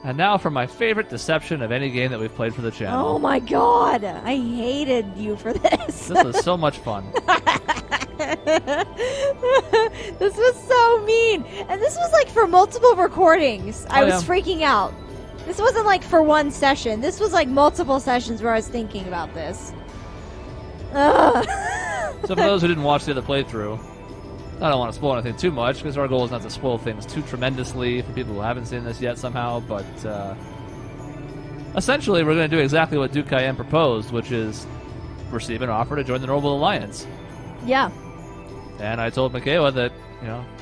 And now for my favorite deception of any game that we've played for the channel. Oh my god, I hated you for this. This was so much fun. This was so mean. And this was like for multiple recordings. I was freaking out. This wasn't like for one session. This was like multiple sessions where I was thinking about this. Ugh. So for those who didn't watch the other playthrough, I don't want to spoil anything too much, because our goal is not to spoil things too tremendously for people who haven't seen this yet somehow, but essentially we're going to do exactly what Duke Cayenne proposed, which is receive an offer to join the Noble Alliance. Yeah. And I told Michaela that,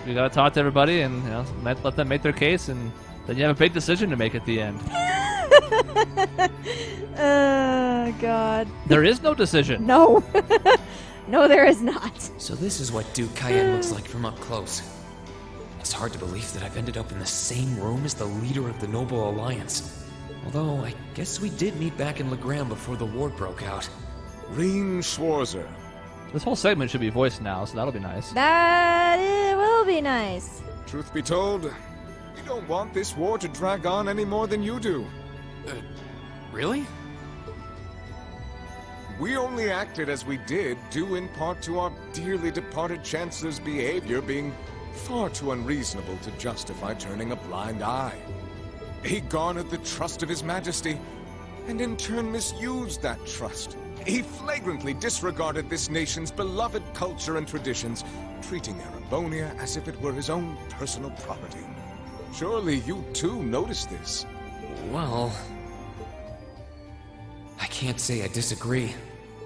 you got to talk to everybody and, let them make their case, and then you have a big decision to make at the end. Oh, God. There is no decision. No. No, there is not. So this is what Duke Cayenne looks like from up close. It's hard to believe that I've ended up in the same room as the leader of the Noble Alliance. Although, I guess we did meet back in Legram before the war broke out. Reen Schwarzer. This whole segment should be voiced now, so that'll be nice. That will be nice. Truth be told, we don't want this war to drag on any more than you do. Really? We only acted as we did, due in part to our dearly departed Chancellor's behavior being far too unreasonable to justify turning a blind eye. He garnered the trust of His Majesty, and in turn misused that trust. He flagrantly disregarded this nation's beloved culture and traditions, treating Erebonia as if it were his own personal property. Surely you too noticed this. Well, I can't say I disagree.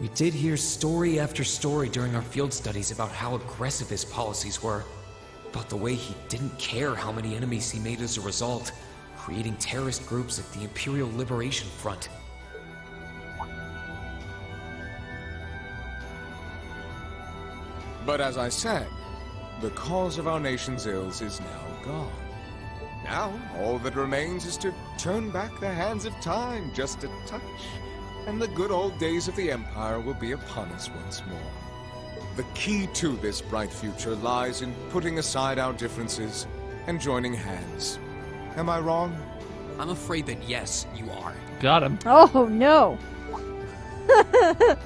We did hear story after story during our field studies about how aggressive his policies were, about the way he didn't care how many enemies he made as a result, creating terrorist groups like the Imperial Liberation Front. But as I said, the cause of our nation's ills is now gone. Now, all that remains is to turn back the hands of time just a touch, and the good old days of the Empire will be upon us once more. The key to this bright future lies in putting aside our differences and joining hands. Am I wrong? I'm afraid that yes, you are. Got him. Oh, no.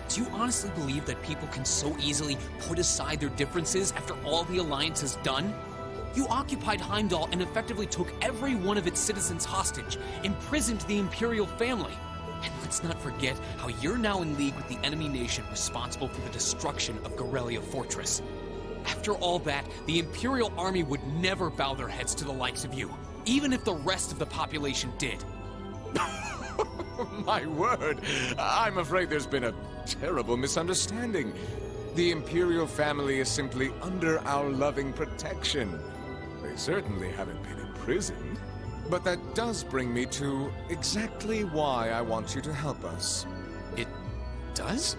Do you honestly believe that people can so easily put aside their differences after all the Alliance has done? You occupied Heimdall and effectively took every one of its citizens hostage, imprisoned the Imperial family. And let's not forget how you're now in league with the enemy nation responsible for the destruction of Gorelia Fortress. After all that, the Imperial army would never bow their heads to the likes of you, even if the rest of the population did. My word, I'm afraid there's been a terrible misunderstanding. The Imperial family is simply under our loving protection. They certainly haven't been imprisoned. But that does bring me to exactly why I want you to help us. It does?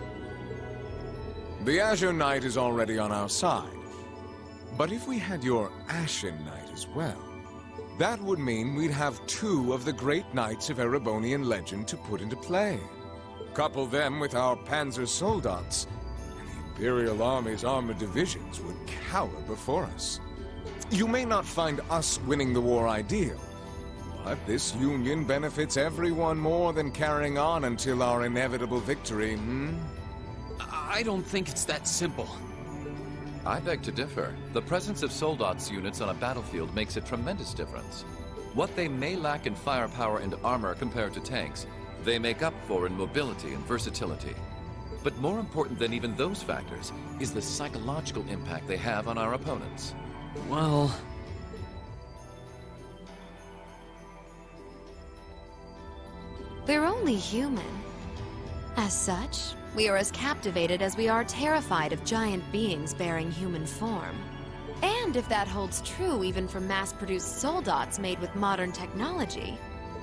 The Azure Knight is already on our side. But if we had your Ashen Knight as well, that would mean we'd have two of the great knights of Erebonian legend to put into play. Couple them with our Panzer Soldats, and the Imperial Army's armored divisions would cower before us. You may not find us winning the war ideal, but this union benefits everyone more than carrying on until our inevitable victory, I don't think it's that simple. I beg to differ. The presence of Soldats units on a battlefield makes a tremendous difference. What they may lack in firepower and armor compared to tanks, they make up for in mobility and versatility. But more important than even those factors is the psychological impact they have on our opponents. Well... They're only human. As such, we are as captivated as we are terrified of giant beings bearing human form. And if that holds true even for mass-produced soldats made with modern technology,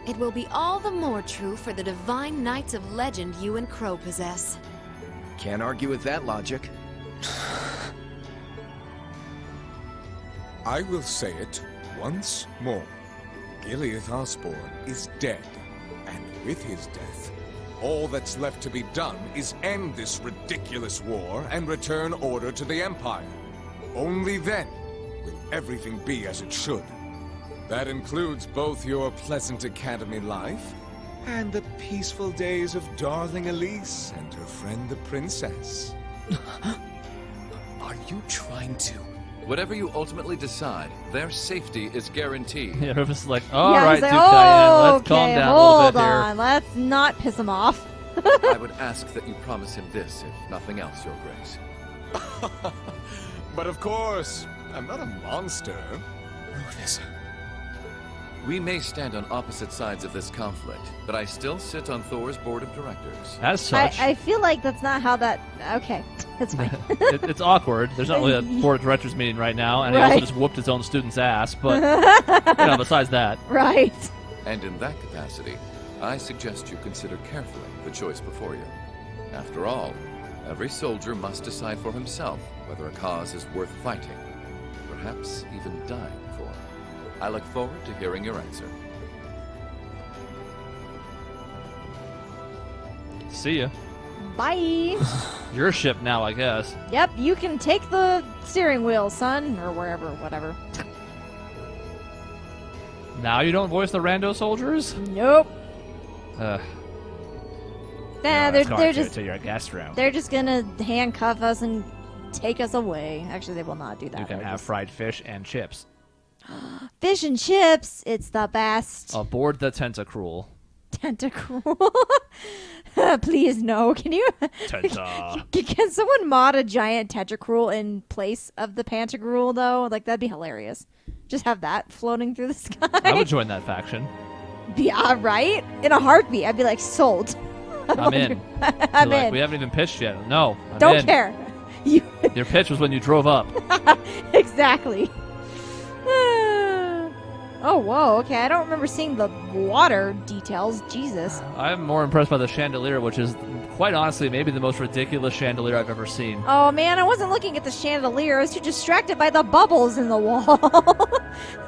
it will be all the more true for the divine knights of legend you and Crow possess. Can't argue with that logic. I will say it once more. Gileath Osborne is dead, and with his death, all that's left to be done is end this ridiculous war and return order to the Empire. Only then will everything be as it should. That includes both your pleasant academy life and the peaceful days of darling Elise and her friend the princess. Are you trying to? Whatever you ultimately decide, their safety is guaranteed. Yeah, Rufus is like, all yeah, right, he's like, Duke Cayenne, let's okay, calm down a hold little bit on. here. Let's not piss him off. I would ask that you promise him this, if nothing else, Your Grace. But of course, I'm not a monster. Rufus. We may stand on opposite sides of this conflict, but I still sit on Thor's board of directors. As such, I feel like that's not how that. Okay, that's fine. it's awkward. There's not really a board of directors meeting right now, and he Right. also just whooped his own student's ass. But besides that, Right. And in that capacity, I suggest you consider carefully the choice before you. After all, every soldier must decide for himself whether a cause is worth fighting, perhaps even dying for. I look forward to hearing your answer. see ya. Bye. Your ship now, I guess. Yep, you can take the steering wheel, son, or wherever, whatever. Now you don't voice the rando soldiers? Nope. Nah, they're just to your guest room. they're just gonna handcuff us and take us away. Actually, they will not do that. You can They're have just- fried fish and chips fish and chips. It's the best. aboard the Pantagruel. Tentacruel. Please no. Can you? Tenta. Can someone mod a giant Tentacruel in place of the Pantagruel though? Like that'd be hilarious. Just have that floating through the sky. I would join that faction. Yeah, right? In a heartbeat, I'd be like sold. I'm in. I'm You're like, in. we haven't even pitched yet. No, I'm Don't in. care. You Your pitch was when you drove up. exactly. Oh, whoa. Okay, I don't remember seeing the water details. Jesus. I'm more impressed by the chandelier, which is, quite honestly, maybe the most ridiculous chandelier I've ever seen. Oh man, I wasn't looking at the chandelier. I was too distracted by the bubbles in the wall.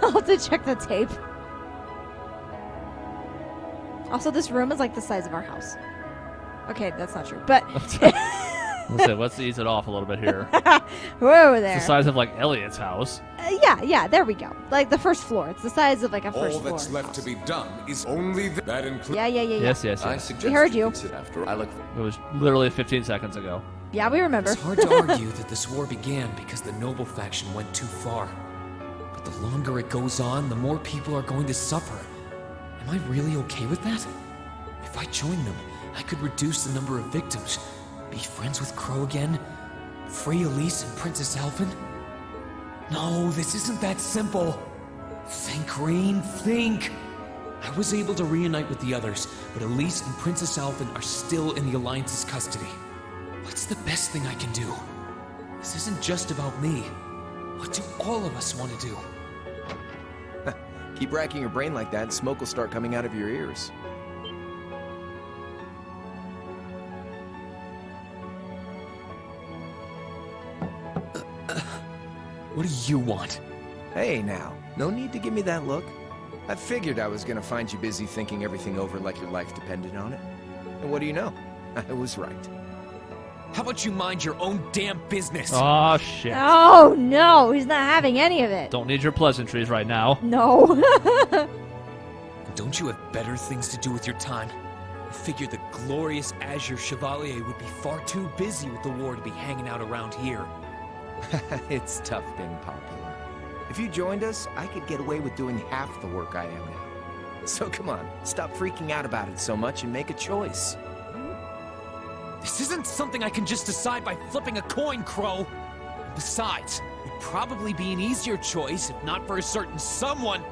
I'll have to check the tape. Also, this room is like the size of our house. Okay, that's not true. But Listen, let's ease it off a little bit here. whoa there. It's the size of, like, Elliot's house. Yeah, there we go. Like the first floor. It's the size of like a first All floor. that's left to be done is only that includes. Yeah. Yes. I suggest heard you. consider after I look. It was literally 15 seconds ago. Yeah, we remember. It's hard to argue that this war began because the noble faction went too far. But the longer it goes on, the more people are going to suffer. Am I really okay with that? If I join them, I could reduce the number of victims, be friends with Crow again, free Elise and Princess Elfin. No, this isn't that simple. Think, Rain, think. I was able to reunite with the others, but Elise and Princess Elfin are still in the Alliance's custody. What's the best thing I can do? This isn't just about me. What do all of us want to do? Keep racking your brain like that, and smoke will start coming out of your ears. What do you want? Hey now, no need to give me that look. I figured I was gonna find you busy thinking everything over like your life depended on it. And what do you know? I was right. How about you mind your own damn business? Oh, shit. Oh no, he's not having any of it. Don't need your pleasantries right now. No. Don't you have better things to do with your time? I figured the glorious Azure Chevalier would be far too busy with the war to be hanging out around here. It's tough being popular. If you joined us, I could get away with doing half the work I am now. So come on, stop freaking out about it so much and make a choice. This isn't something I can just decide by flipping a coin, Crow. Besides, it'd probably be an easier choice if not for a certain someone.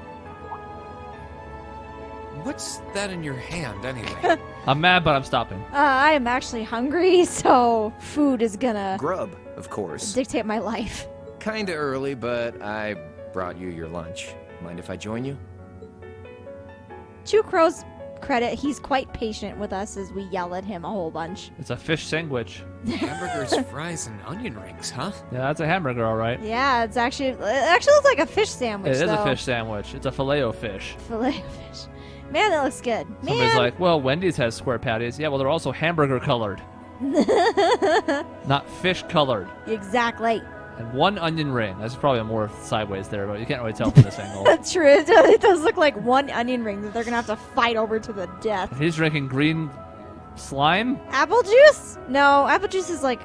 What's that in your hand, anyway? I'm mad, but I'm stopping. I am actually hungry, so food is gonna Grub, of course. dictate my life. Kinda early, but I brought you your lunch. Mind if I join you? To Crow's credit, he's quite patient with us as we yell at him a whole bunch. It's a fish sandwich. Hamburgers, fries, and onion rings, huh? Yeah, that's a hamburger, all right. Yeah, it actually looks like a fish sandwich. It is though. a fish sandwich. It's a filet-o-fish. Filet of fish. Man, that looks good. Somebody's Man. like, well, Wendy's has square patties. Yeah, well, they're also hamburger colored, not fish colored. Exactly. And 1 onion ring. That's probably more sideways there, but you can't really tell from this angle. That's true. It does look like 1 onion ring that they're gonna have to fight over to the death. He's drinking green slime. Apple juice? No, apple juice is like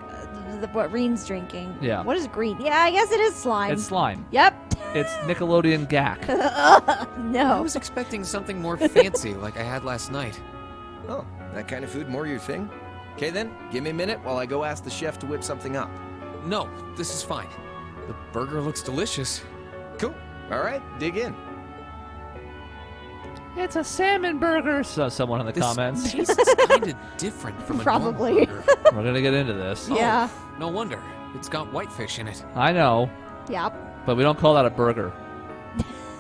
what Reen's drinking. Yeah. What is green? Yeah, I guess it is slime. It's slime. Yep. It's Nickelodeon gack. I No. was expecting something more fancy like I had last night. Oh, that kind of food more your thing? Okay then, give me a minute while I go ask the chef to whip something up. No, this is fine. The burger looks delicious. Cool. All right, dig in. It's a salmon burger, says someone in the This comments. tastes kind of different from a Probably. normal burger. We're gonna get into this. Yeah. Oh, no wonder. It's got whitefish in it. I know, Yep. but we don't call that a burger.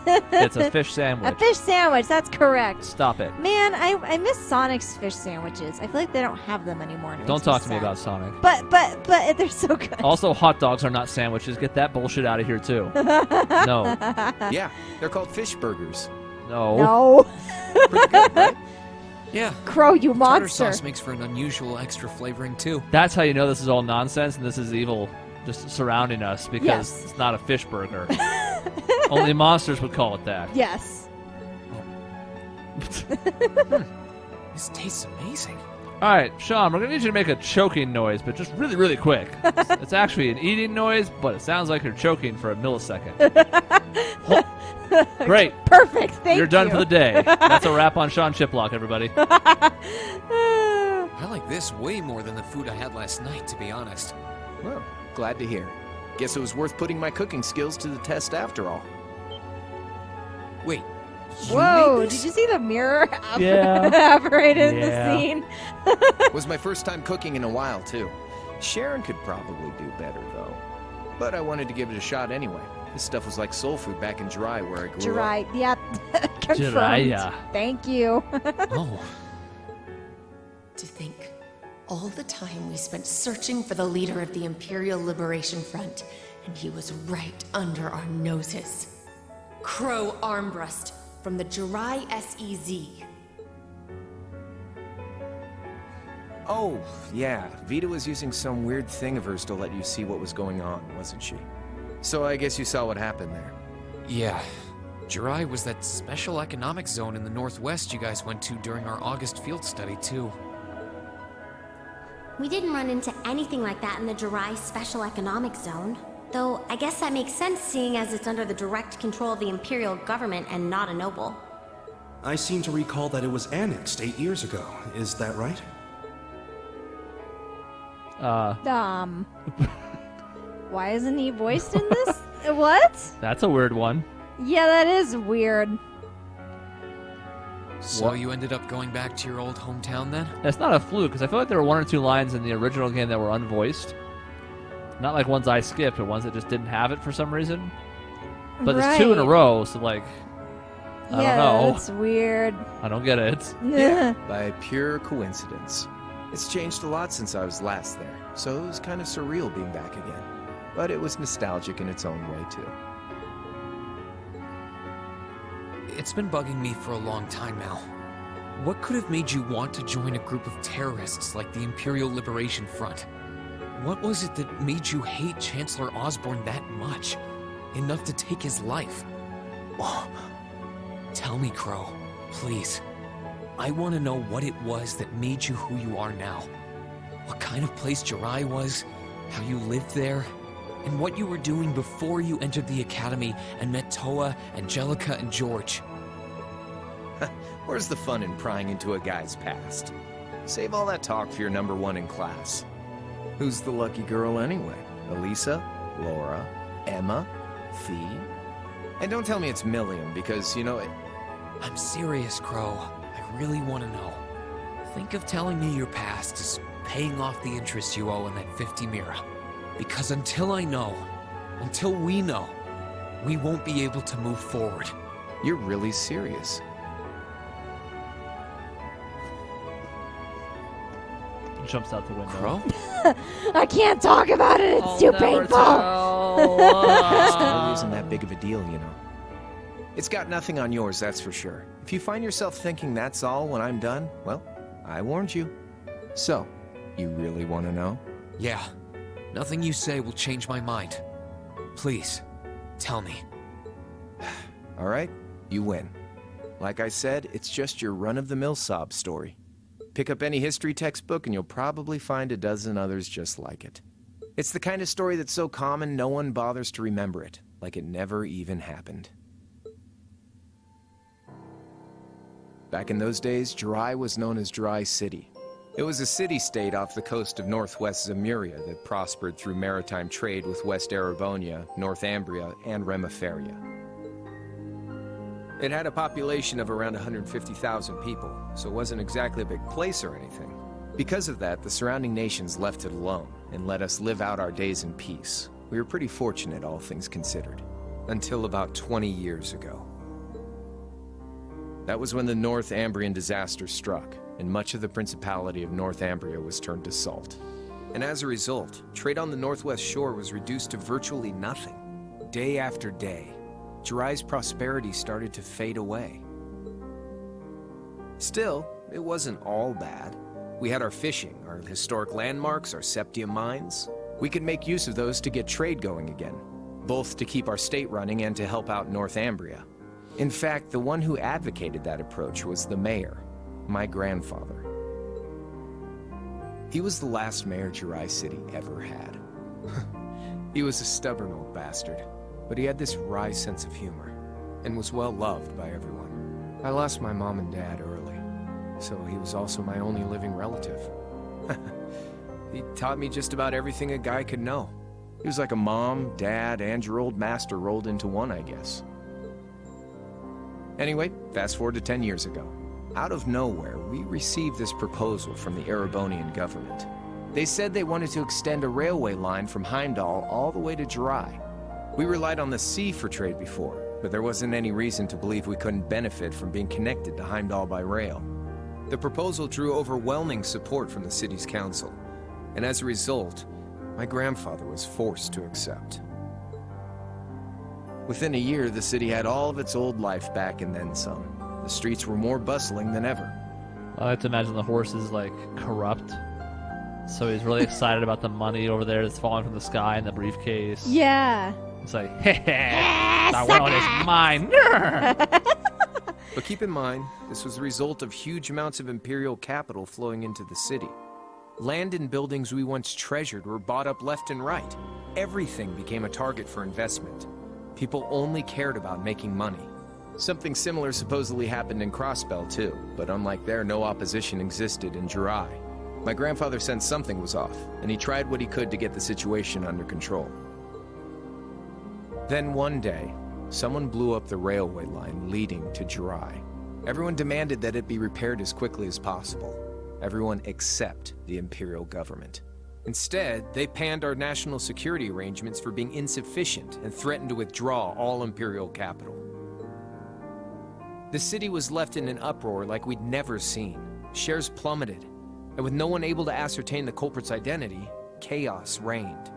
It's a fish A sandwich. fish sandwich. That's correct. Stop it. Man, I miss Sonic's fish sandwiches. I feel like they don't have them anymore. and it Don't makes talk to me sad. about Sonic. But they're so good. Also, hot dogs are not sandwiches. Get that bullshit out of here too. No, Yeah, they're called fish burgers. no. No. Pretty good, right? Yeah. Crow, you Tartar monster. sauce makes for an unusual extra flavoring too. That's how you know this is all nonsense and this is evil just surrounding us because Yes. it's not a fish burger. Only monsters would call it that. Yes. This tastes amazing. All right, Sean, we're gonna need you to make a choking noise, but just really, really quick. It's actually an eating noise, but it sounds like you're choking for a millisecond. Great. Perfect. Thank you. You're done for the day. That's a wrap on Sean Chiplock, everybody. I like this way more than the food I had last night, to be honest. Well, glad to hear. Guess it was worth putting my cooking skills to the test after all. Wait. Whoa, made did this? you see the mirror Yeah. operate in Yeah. the scene? Was my first time cooking in a while, too. Sharon could probably do better, though. But I wanted to give it a shot anyway. This stuff was like soul food back in Jirai, where I grew up. Jirai, yep. Confirmed. Jiraiya. Thank you. Oh. To think, all the time we spent searching for the leader of the Imperial Liberation Front, and he was right under our noses. Crow Armbrust from the Jirai SEZ. Oh, yeah. Vita was using some weird thing of hers to let you see what was going on, wasn't she? So I guess you saw what happened there. Yeah. Jirai was that special economic zone in the northwest you guys went to during our August field study, too. We didn't run into anything like that in the Jirai Special Economic Zone. Though, I guess that makes sense seeing as it's under the direct control of the Imperial government and not a noble. I seem to recall that it was annexed 8 years ago. Is that right? Why isn't he voiced in this? What? That's a weird one. Yeah, that is weird. So you ended up going back to your old hometown then? That's not a fluke, because I feel like there were 1 or 2 lines in the original game that were unvoiced. Not like ones I skipped, but ones that just didn't have it for some reason. But there's 2 in a Right. row, so like, I Yeah, don't know. that's weird. I don't get it. Yeah, by pure coincidence. It's changed a lot since I was last there, so it was kind of surreal being back again. But it was nostalgic in its own way, too. It's been bugging me for a long time now. What could have made you want to join a group of terrorists like the Imperial Liberation Front? What was it that made you hate Chancellor Osborne that much? Enough to take his life? Oh. Tell me, Crow, please. I want to know what it was that made you who you are now. What kind of place Jirai was, how you lived there, and what you were doing before you entered the academy and met Toa, Angelica, and George. Where's the fun in prying into a guy's past? Save all that talk for your number 1 in class. Who's the lucky girl anyway? Elisa? Laura? Emma? Fee? And don't tell me it's Milliam, because, you know, I'm serious, Crow. I really want to know. Think of telling me your past as paying off the interest you owe in that 50 Mira. Because until I know, until we know, we won't be able to move forward. You're really serious. Jumps out the window. Crow? I can't talk about it. It's too painful. It isn't that big of a deal, you know. It's got nothing on yours, that's for sure. If you find yourself thinking that's all when I'm done, well, I warned you. So, you really want to know? Yeah. Nothing you say will change my mind. Please, tell me. All right, you win. Like I said, it's just your run-of-the-mill sob story. Pick up any history textbook and you'll probably find a dozen others just like it. It's the kind of story that's so common no one bothers to remember it, like it never even happened. Back in those days, Jirai was known as Jirai City. It was a city-state off the coast of northwest Zemuria that prospered through maritime trade with West Erebonia, North Ambria, and Remiferia. It had a population of around 150,000 people, so it wasn't exactly a big place or anything. Because of that, the surrounding nations left it alone and let us live out our days in peace. We were pretty fortunate, all things considered. Until about 20 years ago. That was when the North Ambrian disaster struck, and much of the Principality of North Ambria was turned to salt. And as a result, trade on the northwest shore was reduced to virtually nothing. Day after day, Jirai's prosperity started to fade away. Still, it wasn't all bad. We had our fishing, our historic landmarks, our septium mines. We could make use of those to get trade going again, both to keep our state running and to help out North Ambria. In fact, the one who advocated that approach was the mayor, my grandfather. He was the last mayor Jirai City ever had. He was a stubborn old bastard, but he had this wry sense of humor, and was well loved by everyone. I lost my mom and dad early, so he was also my only living relative. He taught me just about everything a guy could know. He was like a mom, dad, and your old master rolled into one, I guess. Anyway, fast forward to 10 years ago. Out of nowhere, we received this proposal from the Erebonian government. They said they wanted to extend a railway line from Heimdall all the way to Jirai. We relied on the sea for trade before, but there wasn't any reason to believe we couldn't benefit from being connected to Heimdall by rail. The proposal drew overwhelming support from the city's council, and as a result, my grandfather was forced to accept. Within a year, the city had all of its old life back and then some. The streets were more bustling than ever. I like to imagine the horse is, like, corrupt. So he's really excited about the money over there that's falling from the sky in the briefcase. Yeah. It's like, hey, that one is mine. But keep in mind, this was the result of huge amounts of imperial capital flowing into the city. Land and buildings we once treasured were bought up left and right. Everything became a target for investment. People only cared about making money. Something similar supposedly happened in Crossbell too, but unlike there, no opposition existed in Jirai. My grandfather sensed something was off, and he tried what he could to get the situation under control. Then one day, someone blew up the railway line leading to Jirai. Everyone demanded that it be repaired as quickly as possible. Everyone except the Imperial government. Instead, they panned our national security arrangements for being insufficient and threatened to withdraw all Imperial capital. The city was left in an uproar like we'd never seen. Shares plummeted, and with no one able to ascertain the culprit's identity, chaos reigned.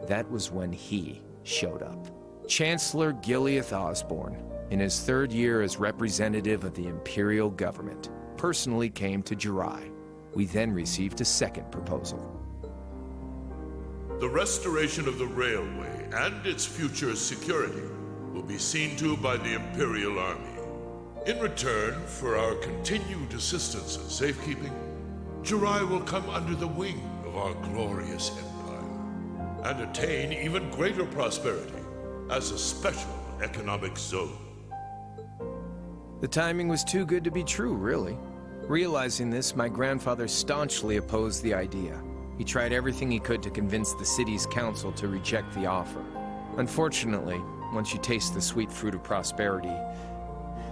That was when he showed up. Chancellor Gileath Osborne, in his third year as representative of the Imperial government, personally came to Jirai. We then received a second proposal. The restoration of the railway and its future security will be seen to by the Imperial Army. In return for our continued assistance in safekeeping, Jirai will come under the wing of our glorious empire and attain even greater prosperity as a special economic zone. The timing was too good to be true, really. Realizing this, my grandfather staunchly opposed the idea. He tried everything he could to convince the city's council to reject the offer. Unfortunately, once you taste the sweet fruit of prosperity,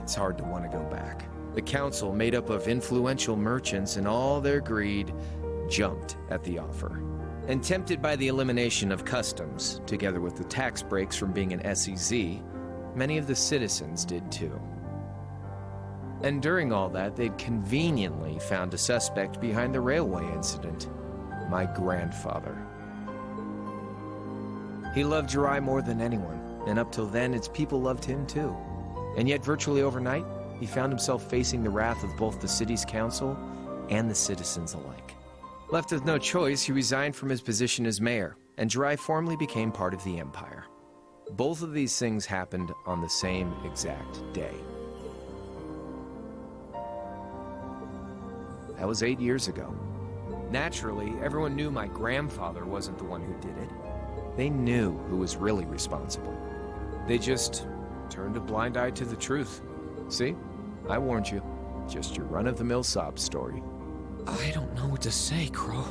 it's hard to want to go back. The council, made up of influential merchants and all their greed, jumped at the offer. And tempted by the elimination of customs, together with the tax breaks from being an SEZ, many of the citizens did too. And during all that, they'd conveniently found a suspect behind the railway incident. My grandfather. He loved Jirai more than anyone, and up till then, its people loved him too. And yet, virtually overnight, he found himself facing the wrath of both the city's council and the citizens alike. Left with no choice, he resigned from his position as mayor, and Jirai formally became part of the empire. Both of these things happened on the same exact day. That was 8 years ago. Naturally, everyone knew my grandfather wasn't the one who did it. They knew who was really responsible. They just turned a blind eye to the truth. See? I warned you. Just your run-of-the-mill sob story. I don't know what to say, Crow.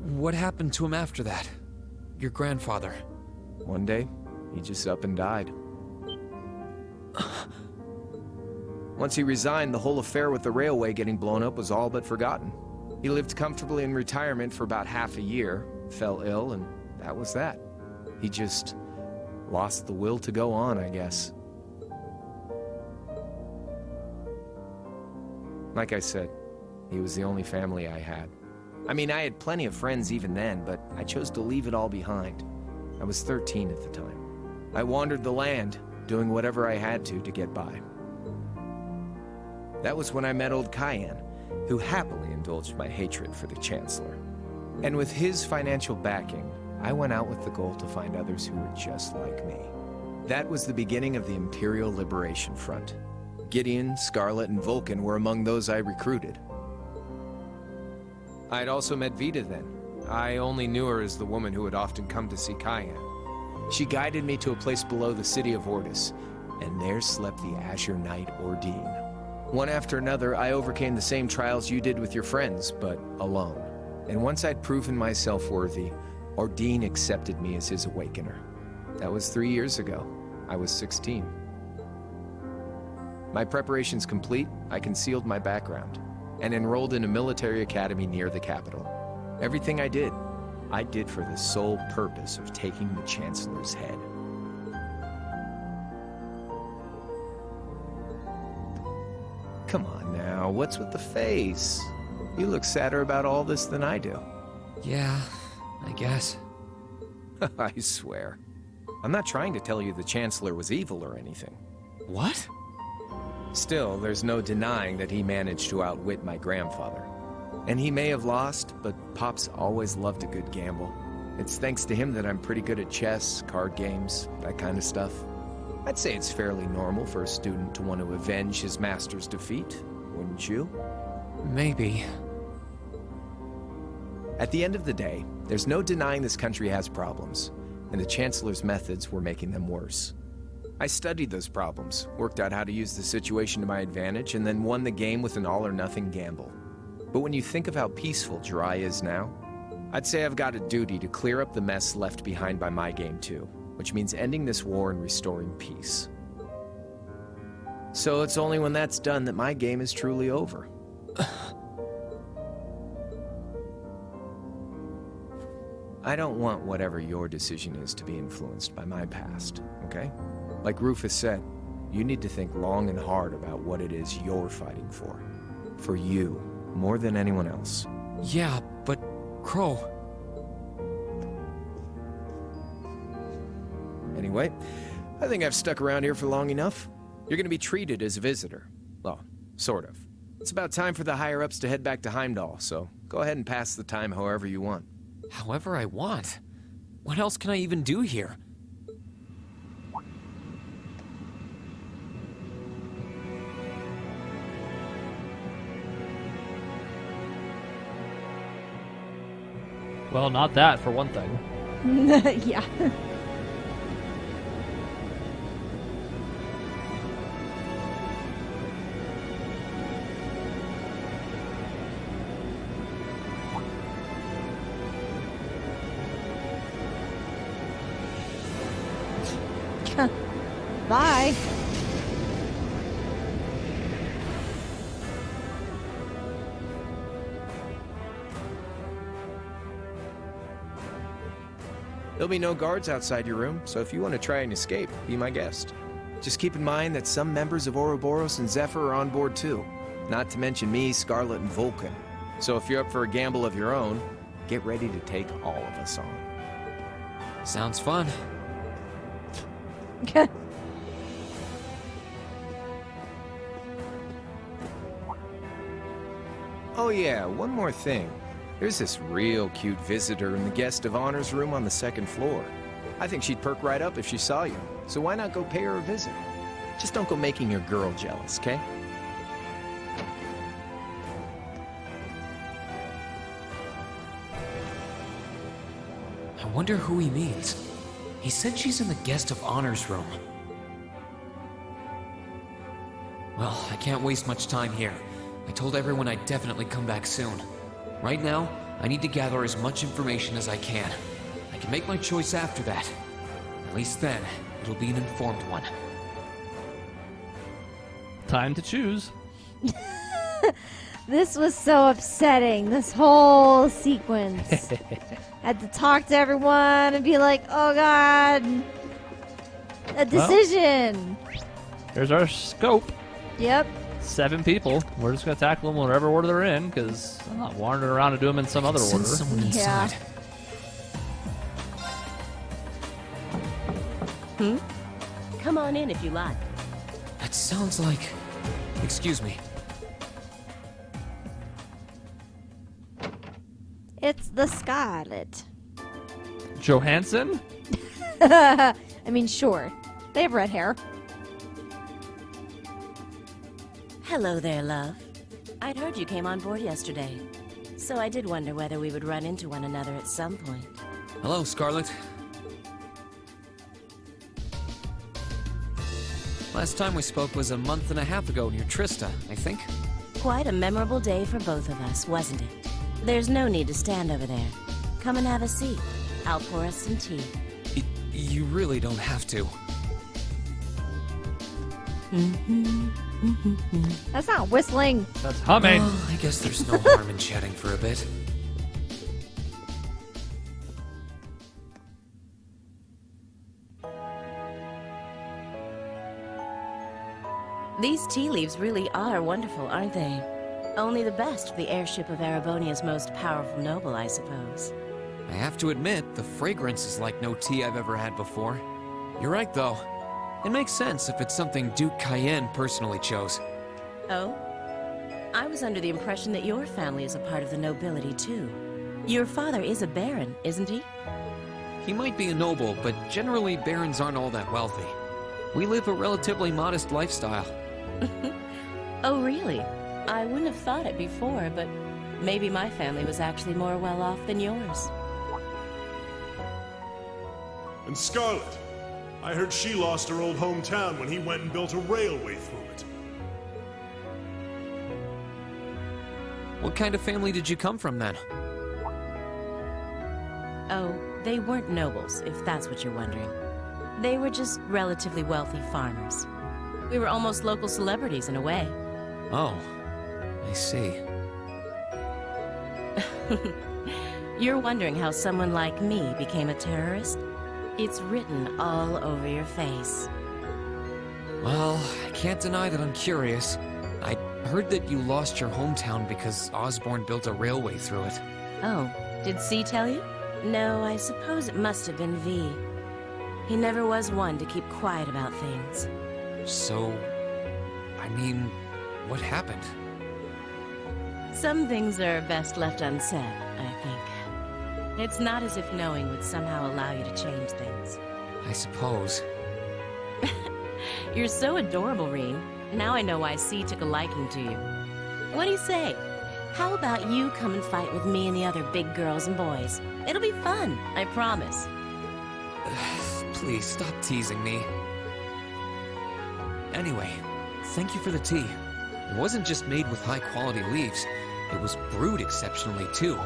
What happened to him after that? Your grandfather? One day, he just up and died. Once he resigned, the whole affair with the railway getting blown up was all but forgotten. He lived comfortably in retirement for about half a year, fell ill, and that was that. He just lost the will to go on, I guess. Like I said, he was the only family I had. I mean, I had plenty of friends even then, but I chose to leave it all behind. I was 13 at the time. I wandered the land, doing whatever I had to get by. That was when I met old Cayenne, who happily indulged my hatred for the Chancellor. And with his financial backing, I went out with the goal to find others who were just like me. That was the beginning of the Imperial Liberation Front. Gideon, Scarlet, and Vulcan were among those I recruited. I'd also met Vita then. I only knew her as the woman who would often come to see Cayenne. She guided me to a place below the city of Ortis, and there slept the Azure Knight Ordine. One after another, I overcame the same trials you did with your friends, but alone. And once I'd proven myself worthy, Ordine accepted me as his awakener. That was 3 years ago. I was 16. My preparations complete, I concealed my background, and enrolled in a military academy near the capital. Everything I did for the sole purpose of taking the Chancellor's head. Come on now, what's with the face? You look sadder about all this than I do. Yeah, I guess. I swear. I'm not trying to tell you the Chancellor was evil or anything. What? Still, there's no denying that he managed to outwit my grandfather. And he may have lost, but Pop's always loved a good gamble. It's thanks to him that I'm pretty good at chess, card games, that kind of stuff. I'd say it's fairly normal for a student to want to avenge his master's defeat, wouldn't you? Maybe. At the end of the day, there's no denying this country has problems, and the Chancellor's methods were making them worse. I studied those problems, worked out how to use the situation to my advantage, and then won the game with an all-or-nothing gamble. But when you think of how peaceful Jirai is now, I'd say I've got a duty to clear up the mess left behind by my game too, which means ending this war and restoring peace. So it's only when that's done that my game is truly over. I don't want whatever your decision is to be influenced by my past, okay? Like Rufus said, you need to think long and hard about what it is you're fighting for. For you, more than anyone else. Yeah, but Crow... Anyway, I think I've stuck around here for long enough. You're gonna be treated as a visitor. Well, sort of. It's about time for the higher-ups to head back to Heimdall, so go ahead and pass the time however you want. However I want? What else can I even do here? Well, not that, for one thing. Yeah. Bye. There'll be no guards outside your room, so if you want to try and escape, be my guest. Just keep in mind that some members of Ouroboros and Zephyr are on board too. Not to mention me, Scarlet, and Vulcan. So if you're up for a gamble of your own, get ready to take all of us on. Sounds fun. Oh yeah, one more thing. There's this real cute visitor in the guest of honors room on the second floor. I think she'd perk right up if she saw you, so why not go pay her a visit? Just don't go making your girl jealous, okay? I wonder who he means. He said she's in the guest of honors room. Well, I can't waste much time here. I told everyone I'd definitely come back soon. Right now, I need to gather as much information as I can. I can make my choice after that. At least then, it'll be an informed one. Time to choose. This was so upsetting, this whole sequence. Had to talk to everyone and be like, oh god, a decision. Well, here's our scope. Yep. 7 people. We're just going to tackle them whatever order they're in, because I'm not wandering around to do them in some other order. Someone inside. Come on in if you like. That sounds like... Excuse me. It's the Scarlet. Johansson? I mean, sure. They have red hair. Hello there, love. I'd heard you came on board yesterday, so I did wonder whether we would run into one another at some point. Hello, Scarlet. Last time we spoke was a month and a half ago near Trista, I think. Quite a memorable day for both of us, wasn't it? There's no need to stand over there. Come and have a seat. I'll pour us some tea. You really don't have to. That's not whistling. That's humming. Oh, I guess there's no harm in chatting for a bit. These tea leaves really are wonderful, aren't they? Only the best for the airship of Erebonia's most powerful noble, I suppose. I have to admit, the fragrance is like no tea I've ever had before. You're right, though. It makes sense if it's something Duke Cayenne personally chose. Oh? I was under the impression that your family is a part of the nobility, too. Your father is a baron, isn't he? He might be a noble, but generally barons aren't all that wealthy. We live a relatively modest lifestyle. Oh, really? I wouldn't have thought it before, but maybe my family was actually more well-off than yours. And Scarlet, I heard she lost her old hometown when he went and built a railway through it. What kind of family did you come from, then? Oh, they weren't nobles, if that's what you're wondering. They were just relatively wealthy farmers. We were almost local celebrities in a way. Oh, I see. You're wondering how someone like me became a terrorist? It's written all over your face. Well, I can't deny that I'm curious. I heard that you lost your hometown because Osborne built a railway through it. Oh, did C tell you? No, I suppose it must have been V. He never was one to keep quiet about things. So, I mean, what happened? Some things are best left unsaid, I think. It's not as if knowing would somehow allow you to change things. I suppose. You're so adorable, Reen. Now I know why C took a liking to you. What do you say? How about you come and fight with me and the other big girls and boys? It'll be fun, I promise. Please, stop teasing me. Anyway, thank you for the tea. It wasn't just made with high-quality leaves. It was brewed exceptionally, too.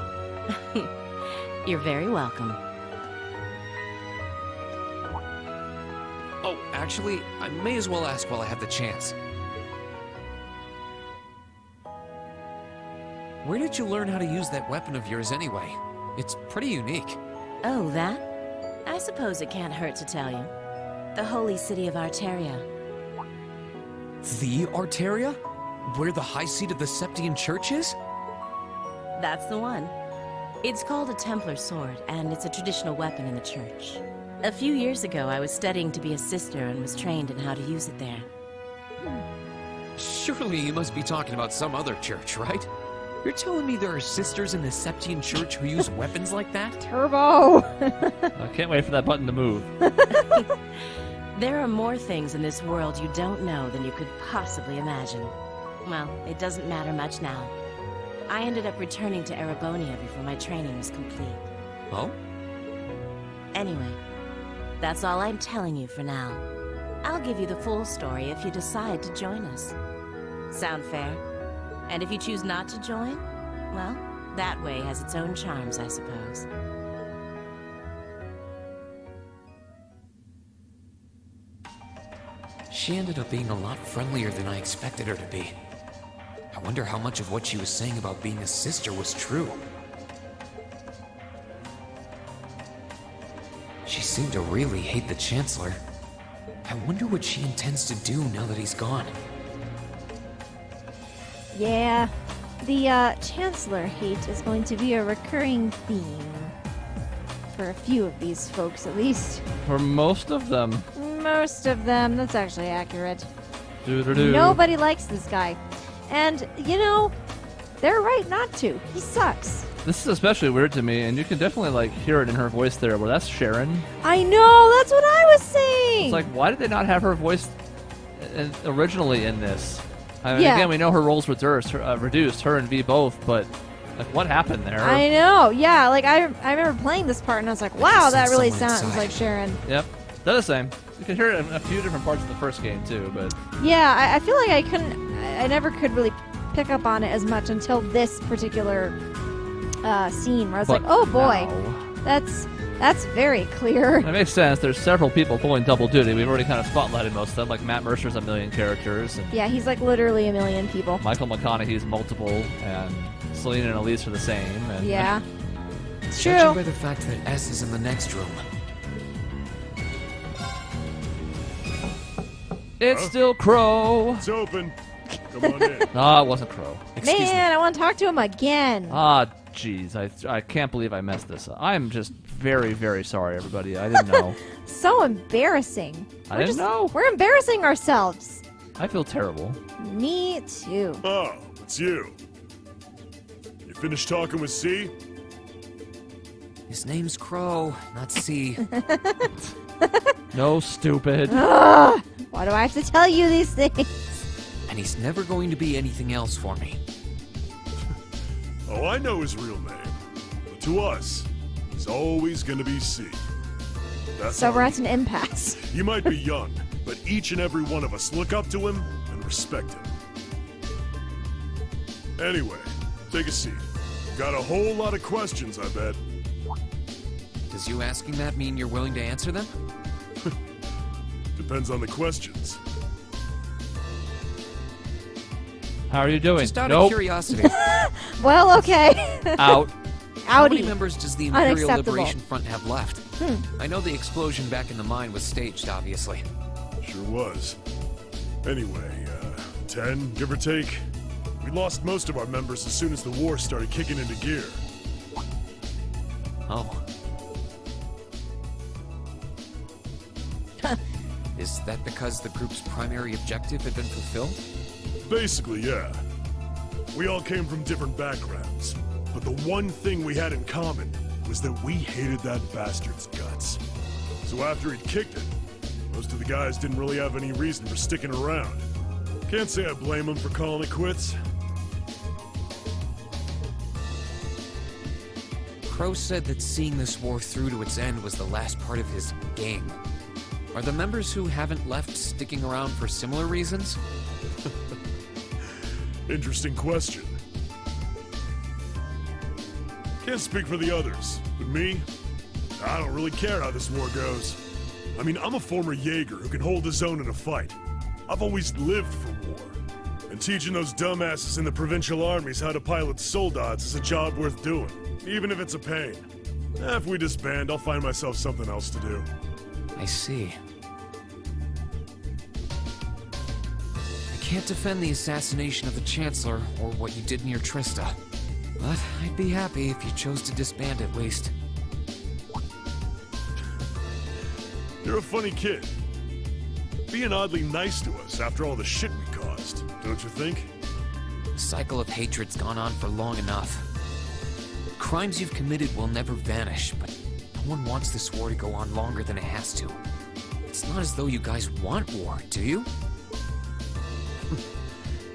You're very welcome. Oh, actually, I may as well ask while I have the chance. Where did you learn how to use that weapon of yours anyway? It's pretty unique. Oh, that? I suppose it can't hurt to tell you. The holy city of Arteria. The Arteria? Where the high seat of the Septian Church is? That's the one. It's called a Templar sword, and it's a traditional weapon in the church. A few years ago, I was studying to be a sister and was trained in how to use it there. Surely you must be talking about some other church, right? You're telling me there are sisters in the Septian Church who use weapons like that? Turbo! I can't wait for that button to move. There are more things in this world you don't know than you could possibly imagine. Well, it doesn't matter much now. I ended up returning to Erebonia before my training was complete. Oh? Anyway, that's all I'm telling you for now. I'll give you the full story if you decide to join us. Sound fair? And if you choose not to join, well, that way has its own charms, I suppose. She ended up being a lot friendlier than I expected her to be. I wonder how much of what she was saying about being a sister was true. She seemed to really hate the Chancellor. I wonder what she intends to do now that he's gone. Yeah, the Chancellor hate is going to be a recurring theme. For a few of these folks, at least. For most of them. Most of them, that's actually accurate. Doo-doo-doo. Nobody likes this guy. And, you know, they're right not to. He sucks. This is especially weird to me, and you can definitely, like, hear it in her voice there, where that's Sharon. I know, that's what I was saying! It's like, why did they not have her voice originally in this? I mean, Yeah. again, we know her role's reduced, her and V both, but like, what happened there? I know, yeah, like, I remember playing this part, and I was like, wow, that really sounds like Sharon. Yep, they're the same. You can hear it in a few different parts of the first game, too, but... Yeah, I feel like I never could really pick up on it as much until this particular scene, where I was like, oh boy, that's very clear. It makes sense. There's several people pulling double duty. We've already kind of spotlighted most of them. Like Matt Mercer's a million characters. And Yeah, he's like literally a million people. Michael McConaughey's multiple, and Selena and Elise are the same. And Yeah. It's true. Judging by the fact that S is in the next room. It's still Crow. It's open. Come on in. Ah, it wasn't Crow. Man, I want to talk to him again. Ah, jeez. I can't believe I messed this up. I'm just very, very sorry, everybody. I didn't know. So embarrassing. I didn't know. We're embarrassing ourselves. I feel terrible. Me too. Oh, it's you. You finished talking with C? His name's Crow, not C. No, stupid. Ugh, why do I have to tell you these things? And he's never going to be anything else for me. Oh, I know his real name. But to us, he's always gonna be C. That's So how we're he- at an impasse. You might be young, but each and every one of us look up to him and respect him. Anyway, take a seat. Got a whole lot of questions, I bet. Does you asking that mean you're willing to answer them? Depends on the questions. How are you doing? Just out Nope. of curiosity. Well, okay. Out. How many Outie. members does the Imperial Unacceptable. Liberation Front have left? I know the explosion back in the mine was staged, obviously. Sure was. Anyway, 10, give or take. We lost most of our members as soon as the war started kicking into gear. Oh. Is that because the group's primary objective had been fulfilled? Basically, yeah. We all came from different backgrounds, but the one thing we had in common was that we hated that bastard's guts. So after he'd kicked it, most of the guys didn't really have any reason for sticking around. Can't say I blame them for calling it quits. Crow said that seeing this war through to its end was the last part of his game. Are the members who haven't left sticking around for similar reasons? Interesting question. Can't speak for the others, but me, I don't really care how this war goes. I mean, I'm a former Jaeger who can hold his own in a fight. I've always lived for war. And teaching those dumbasses in the provincial armies how to pilot soldats is a job worth doing, even if it's a pain. If we disband, I'll find myself something else to do. I see. I can't defend the assassination of the Chancellor or what you did near Trista. But I'd be happy if you chose to disband at least. You're a funny kid. Being oddly nice to us after all the shit we caused, don't you think? The cycle of hatred's gone on for long enough. The crimes you've committed will never vanish, but no one wants this war to go on longer than it has to. It's not as though you guys want war, do you?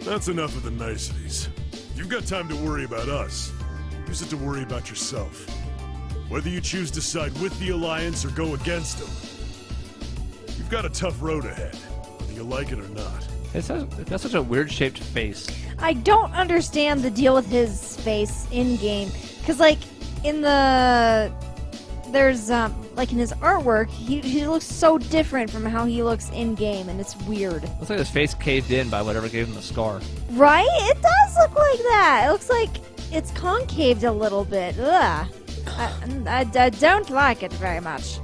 That's enough of the niceties. You've got time to worry about us. Use it to worry about yourself. Whether you choose to side with the Alliance or go against them, you've got a tough road ahead, whether you like it or not. It's got such a weird shaped face. I don't understand the deal with his face in game, because like in the there's like in his artwork, he looks so different from how he looks in game, and it's weird. Looks like his face caved in by whatever gave him the scar. Right? It does look like that. It looks like it's concaved a little bit. Ugh. I don't like it very much.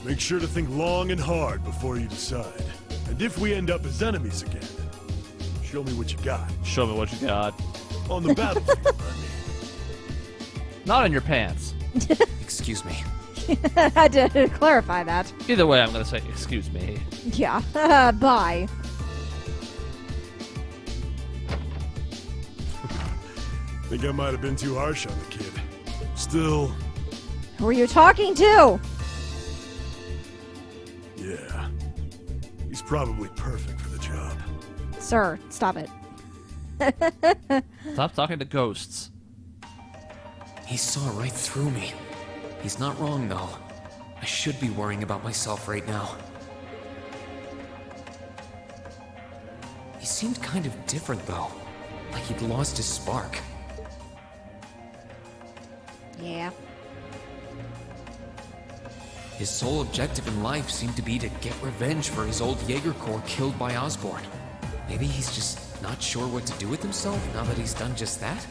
Make sure to think long and hard before you decide. And if we end up as enemies again, show me what you got. Show me what you got. On the battlefield, I mean. Not in your pants. Excuse me. I had to clarify that. Either way, I'm going to say, excuse me. Yeah. Bye. Think I might have been too harsh on the kid. Still... Who are you talking to? Yeah. He's probably perfect for the job. Sir, stop it. Stop talking to ghosts. He saw right through me. He's not wrong, though. I should be worrying about myself right now. He seemed kind of different, though. Like he'd lost his spark. Yeah. His sole objective in life seemed to be to get revenge for his old Jaeger Corps killed by Osborn. Maybe he's just not sure what to do with himself now that he's done just that?